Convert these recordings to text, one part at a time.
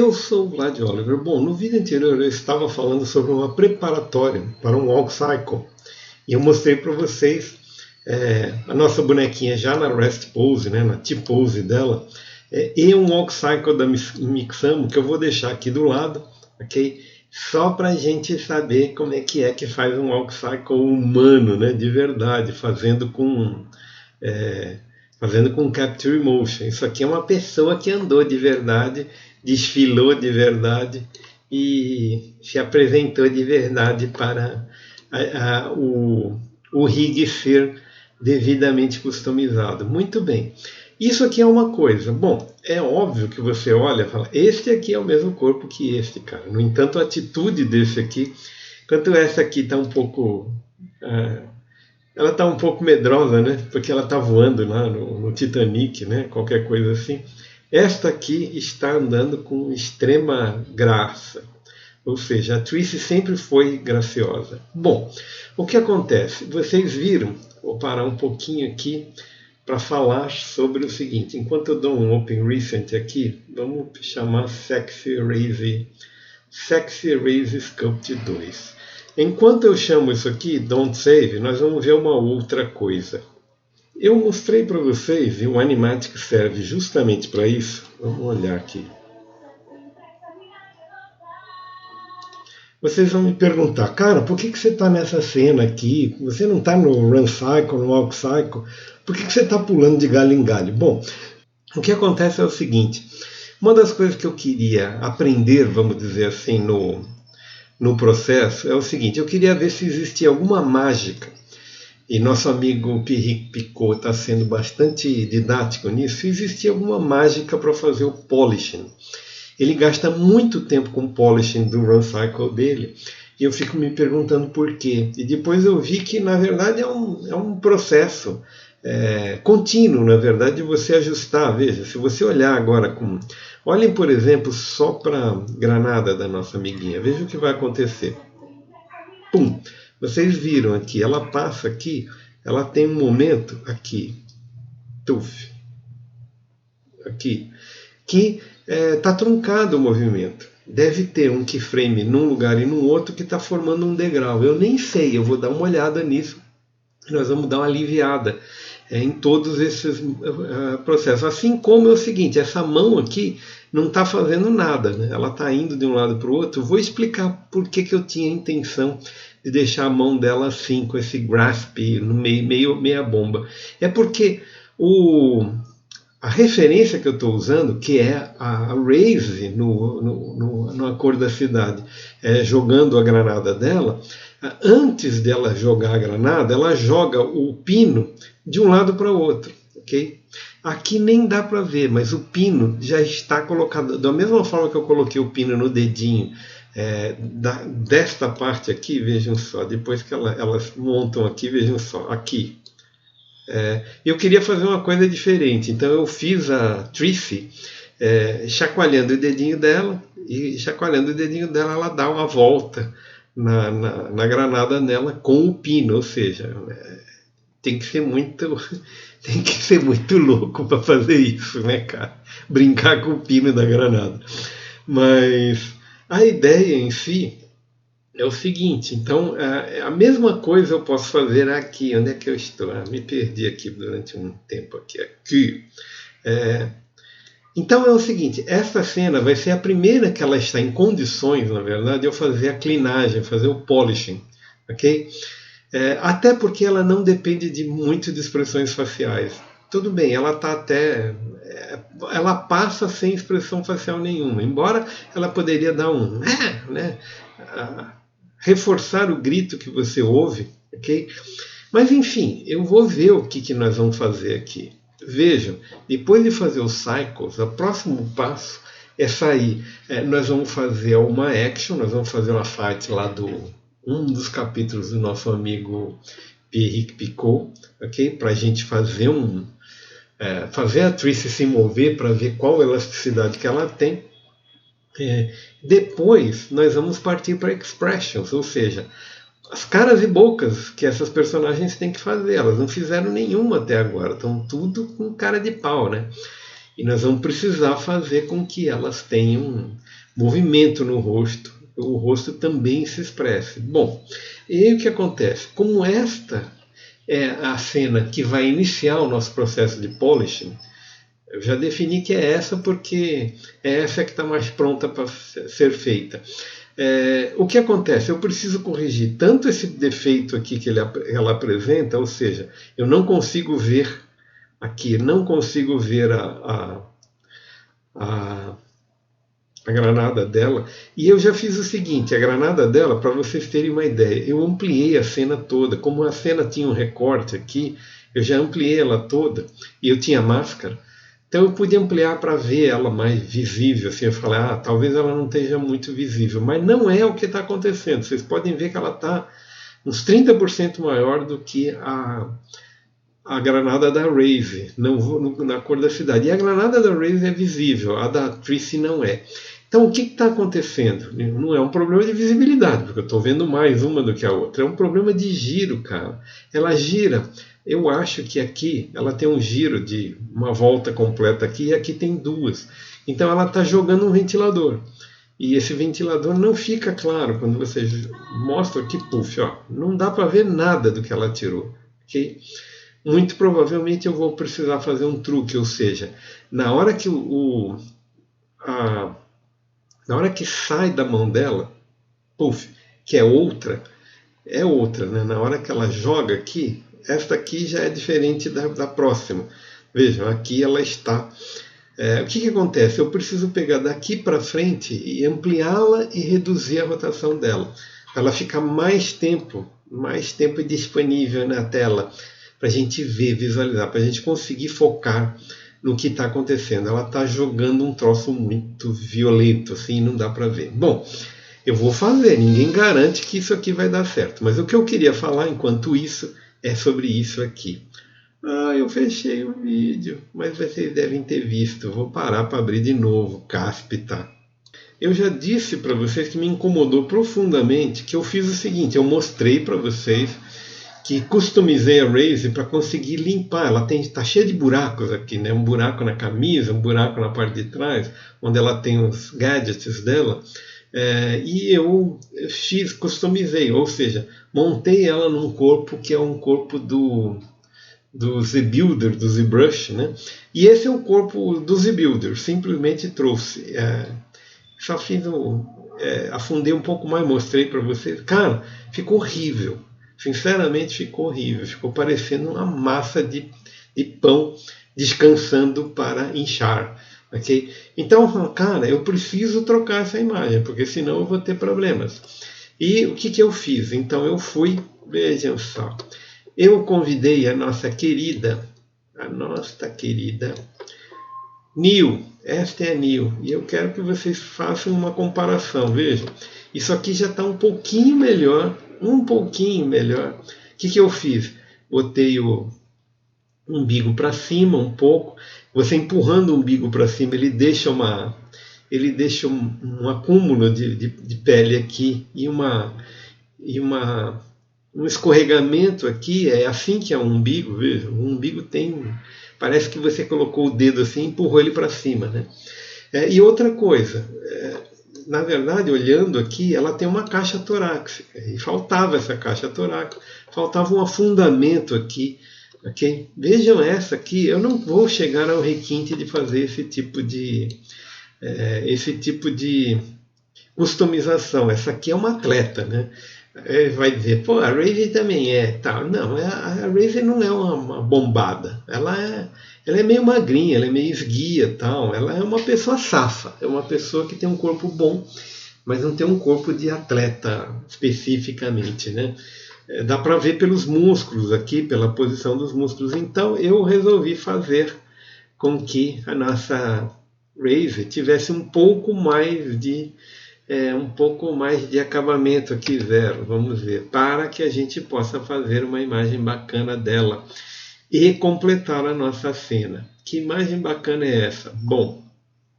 Eu sou o Vlad Oliver. Bom, no vídeo anterior eu estava falando sobre uma preparatória para um walk cycle. E eu mostrei para vocês a nossa bonequinha já na rest pose, né, na T-pose dela, e um walk cycle da Mixamo, que eu vou deixar aqui do lado, ok? Só para a gente saber como é que faz um walk cycle humano, né, de verdade, fazendo com Capture Motion. Isso aqui é uma pessoa que andou de verdade, desfilou de verdade e se apresentou de verdade para o rig ser devidamente customizado. Muito bem. Isso aqui é uma coisa. Bom, é óbvio que você olha e fala, este aqui é o mesmo corpo que este, cara. No entanto, a atitude desse aqui, enquanto essa aqui está um pouco... ela está um pouco medrosa, né? Porque ela está voando lá no Titanic, né? Qualquer coisa assim. Esta aqui está andando com extrema graça. Ou seja, a Trice sempre foi graciosa. Bom, o que acontece? Vocês viram, vou parar um pouquinho aqui para falar sobre o seguinte. Enquanto eu dou um Open Recent aqui, vamos chamar Sexy Raise Sculpt 2. Enquanto eu chamo isso aqui Don't Save, nós vamos ver uma outra coisa. Eu mostrei para vocês, e o Animatic serve justamente para isso. Vamos olhar aqui. Vocês vão me perguntar, cara, por que você está nessa cena aqui? Você não está no Run Cycle, no Walk Cycle? Por que você está pulando de galho em galho? Bom, o que acontece é o seguinte. Uma das coisas que eu queria aprender, vamos dizer assim, no processo, é o seguinte. Eu queria ver se existia alguma mágica. E nosso amigo Pierrick Picaud está sendo bastante didático nisso. Se existia alguma mágica para fazer o polishing. Ele gasta muito tempo com o polishing do Run Cycle dele. E eu fico me perguntando por quê. E depois eu vi que, na verdade, é um processo contínuo, na verdade, de você ajustar. Veja, se você olhar agora com... Olhem, por exemplo, só para a granada da nossa amiguinha. Veja o que vai acontecer. Pum! Vocês viram aqui, ela passa aqui, ela tem um momento aqui. Tuf! Aqui. Que está truncado o movimento. Deve ter um keyframe num lugar e no outro que está formando um degrau. Eu nem sei, eu vou dar uma olhada nisso. Nós vamos dar uma aliviada em todos esses processos. Assim como é o seguinte, essa mão aqui não está fazendo nada, né? Ela está indo de um lado para o outro. Vou explicar por que eu tinha a intenção de deixar a mão dela assim, com esse grasp no meia bomba. É porque a referência que eu estou usando, que é a Raze na cor da cidade, jogando a granada dela, antes dela jogar a granada, ela joga o pino de um lado para o outro. Okay? Aqui nem dá para ver, mas o pino já está colocado, da mesma forma que eu coloquei o pino no dedinho, desta parte aqui, vejam só, depois que elas montam aqui, vejam só, aqui. Eu queria fazer uma coisa diferente, então eu fiz a Trice chacoalhando o dedinho dela, e chacoalhando o dedinho dela ela dá uma volta na granada nela com o pino, ou seja, tem que ser muito louco para fazer isso, né, cara? Brincar com o pino da granada. Mas a ideia em si é o seguinte, então a mesma coisa eu posso fazer aqui. Onde é que eu estou? Me perdi aqui durante um tempo aqui. Então é o seguinte, essa cena vai ser a primeira que ela está em condições, na verdade, de eu fazer a clinagem, fazer o polishing, ok? Até porque ela não depende muito de expressões faciais. Tudo bem, ela tá ela passa sem expressão facial nenhuma, embora ela poderia dar reforçar o grito que você ouve, ok? Mas enfim, eu vou ver o que nós vamos fazer aqui. Vejam, depois de fazer os cycles, o próximo passo é sair. Nós vamos fazer uma action, nós vamos fazer uma fight lá um dos capítulos do nosso amigo Pierrick Picaud, ok? Para a gente fazer fazer a Trice se mover para ver qual elasticidade que ela tem. Depois nós vamos partir para expressions, ou seja, as caras e bocas que essas personagens têm que fazer. Elas não fizeram nenhuma até agora, estão tudo com cara de pau, né? E nós vamos precisar fazer com que elas tenham movimento no rosto, o rosto também se expresse. Bom, e aí o que acontece? Como esta é a cena que vai iniciar o nosso processo de polishing, eu já defini que é essa porque é essa que está mais pronta para ser feita. O que acontece? Eu preciso corrigir tanto esse defeito aqui que ela apresenta, ou seja, eu não consigo ver aqui, não consigo ver a granada dela. E eu já fiz o seguinte, a granada dela, para vocês terem uma ideia, eu ampliei a cena toda. Como a cena tinha um recorte aqui, eu já ampliei ela toda e eu tinha máscara. Então eu pude ampliar para ver ela mais visível. Assim, eu falei, talvez ela não esteja muito visível. Mas não é o que está acontecendo. Vocês podem ver que ela está uns 30% maior do que a granada da Raze, na cor da cidade. E a granada da Raze é visível, a da Tracy não é. Então o que está acontecendo? Não é um problema de visibilidade, porque eu estou vendo mais uma do que a outra. É um problema de giro, cara. Ela gira. Eu acho que aqui ela tem um giro de uma volta completa aqui e aqui tem duas. Então ela está jogando um ventilador. E esse ventilador não fica claro quando você mostra aqui, puff, ó, não dá para ver nada do que ela tirou. Okay? Muito provavelmente eu vou precisar fazer um truque, ou seja, na hora que na hora que sai da mão dela, puff, que é outra, né? Na hora que ela joga aqui, esta aqui já é diferente da próxima. Vejam, aqui ela está. O que acontece? Eu preciso pegar daqui para frente e ampliá-la e reduzir a rotação dela, para ela ficar mais tempo disponível na tela, para a gente ver, visualizar, para a gente conseguir focar no que está acontecendo. Ela está jogando um troço muito violento, assim, não dá para ver. Bom, eu vou fazer, ninguém garante que isso aqui vai dar certo, mas o que eu queria falar enquanto isso é sobre isso aqui. Eu fechei o vídeo, mas vocês devem ter visto. Vou parar para abrir de novo, Cáspita. Eu já disse para vocês que me incomodou profundamente que eu fiz o seguinte, eu mostrei para vocês que customizei a Raze para conseguir limpar. Ela está cheia de buracos aqui, né? Um buraco na camisa, um buraco na parte de trás, onde ela tem os gadgets dela. E eu customizei, ou seja, montei ela num corpo que é um corpo do Z-Builder, do ZBrush, né? E esse é o corpo do Z-Builder, simplesmente trouxe. Só fiz afundei um pouco mais, mostrei para vocês. Cara, ficou horrível. Sinceramente ficou horrível, ficou parecendo uma massa de pão descansando para inchar, ok? Então, cara, eu preciso trocar essa imagem, porque senão eu vou ter problemas. E o que eu fiz? Então eu fui, vejam só, eu convidei a nossa querida Nil, esta é a Nil, e eu quero que vocês façam uma comparação, vejam, isso aqui já está um pouquinho melhor. O que eu fiz? Botei o umbigo para cima um pouco. Você empurrando o umbigo para cima, ele deixa um acúmulo de pele aqui e um escorregamento aqui. É assim que é um umbigo, veja. O umbigo parece que você colocou o dedo assim e empurrou ele para cima, né? E outra coisa, na verdade, olhando aqui, ela tem uma caixa torácica, e faltava essa caixa torácica, faltava um afundamento aqui, ok? Vejam essa aqui, eu não vou chegar ao requinte de fazer esse tipo de customização. Essa aqui é uma atleta, né? Vai dizer, pô, a Raze também tal. Não, a Raze não é uma bombada, ela é meio magrinha, ela é meio esguia, tal. Ela é uma pessoa safa, é uma pessoa que tem um corpo bom, mas não tem um corpo de atleta especificamente, né? Dá para ver pelos músculos aqui, pela posição dos músculos. Então eu resolvi fazer com que a nossa Raze tivesse um pouco mais de acabamento aqui, zero, vamos ver, para que a gente possa fazer uma imagem bacana dela e completar a nossa cena. Que imagem bacana é essa? Bom,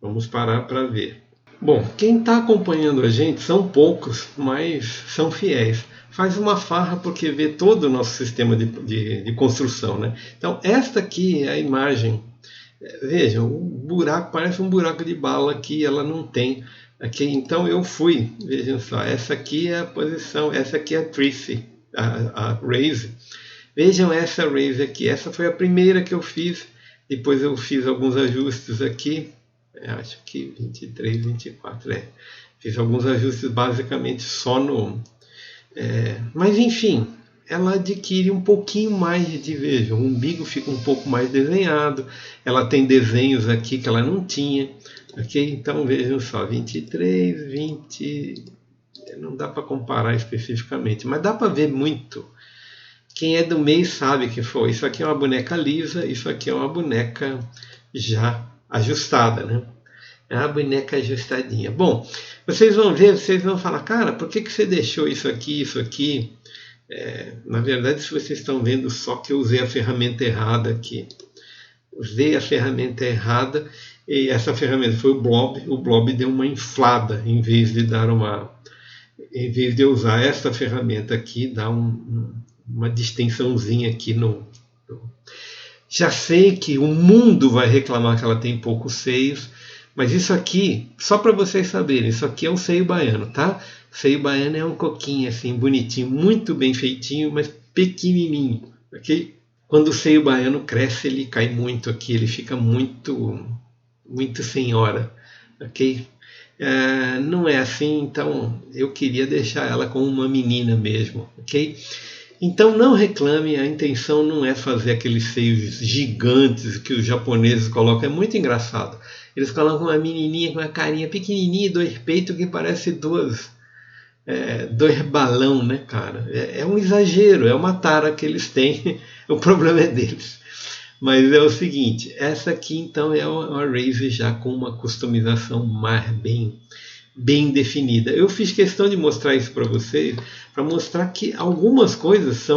vamos parar para ver. Bom, quem está acompanhando a gente são poucos, mas são fiéis. Faz uma farra porque vê todo o nosso sistema de construção, né? Então, esta aqui é a imagem Vejam, o buraco parece um buraco de bala aqui, ela não tem. Aqui, então eu fui, vejam só, essa aqui é a posição, essa aqui é a Tracy, a raise. Vejam essa raise aqui, essa foi a primeira que eu fiz, depois eu fiz alguns ajustes aqui, acho que 23, 24, fiz alguns ajustes basicamente só no... mas enfim, ela adquire um pouquinho mais de, veja, o umbigo fica um pouco mais desenhado, ela tem desenhos aqui que ela não tinha, ok? Então vejam só, 23, 20, não dá para comparar especificamente, mas dá para ver muito. Quem é do mês sabe que foi. Isso aqui é uma boneca lisa, isso aqui é uma boneca já ajustada, né? É uma boneca ajustadinha. Bom, vocês vão ver, vocês vão falar, cara, por que você deixou isso aqui, isso aqui? Na verdade, se vocês estão vendo só que eu usei a ferramenta errada aqui. Usei a ferramenta errada e essa ferramenta foi o Blob deu uma inflada em vez de dar uma... Em vez de eu usar esta ferramenta aqui, dá uma distensãozinha aqui no... Já sei que o mundo vai reclamar que ela tem poucos seios, mas isso aqui, só para vocês saberem, isso aqui é um seio baiano, tá? Seio baiano é um coquinho assim, bonitinho, muito bem feitinho, mas pequenininho, ok? Quando o seio baiano cresce, ele cai muito aqui, ele fica muito, muito senhora, ok? Não é assim, então eu queria deixar ela como uma menina mesmo, ok? Então não reclame, a intenção não é fazer aqueles seios gigantes que os japoneses colocam, é muito engraçado. Eles colocam uma menininha com uma carinha pequenininha e dois peitos que parece dois balão, né, cara? É um exagero, é uma tara que eles têm, o problema é deles. Mas é o seguinte, essa aqui então é uma Razer já com uma customização mais bem definida. Eu fiz questão de mostrar isso para vocês, para mostrar que algumas coisas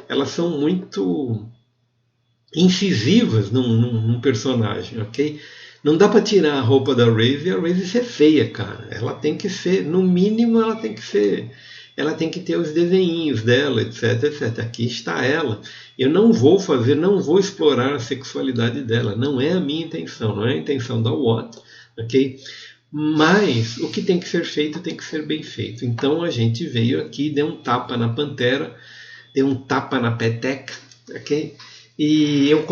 elas são muito incisivas num personagem, ok? Não dá para tirar a roupa da Razer e a Razer ser feia, cara. Ela tem que ser, no mínimo, ela tem que ter os desenhinhos dela, etc, etc. Aqui está ela. Eu não vou explorar a sexualidade dela. Não é a minha intenção, não é a intenção da Watt, ok? Mas o que tem que ser feito tem que ser bem feito. Então a gente veio aqui, deu um tapa na Pantera, deu um tapa na Peteca, ok? E eu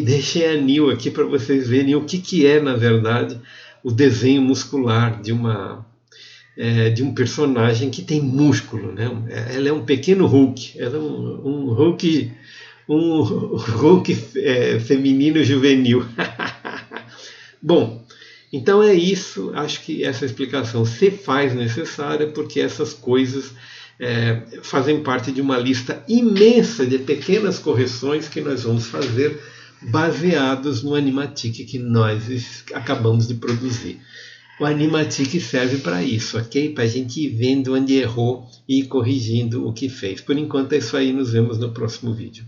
deixei a Nil aqui para vocês verem o que é, na verdade, o desenho muscular de um personagem que tem músculo, né? Ela é um pequeno Hulk, ela é um Hulk feminino juvenil. Bom, então é isso, acho que essa explicação se faz necessária porque essas coisas fazem parte de uma lista imensa de pequenas correções que nós vamos fazer baseados no Animatic que nós acabamos de produzir. O Animatic serve para isso, ok? Para a gente ir vendo onde errou e ir corrigindo o que fez. Por enquanto é isso aí, nos vemos no próximo vídeo.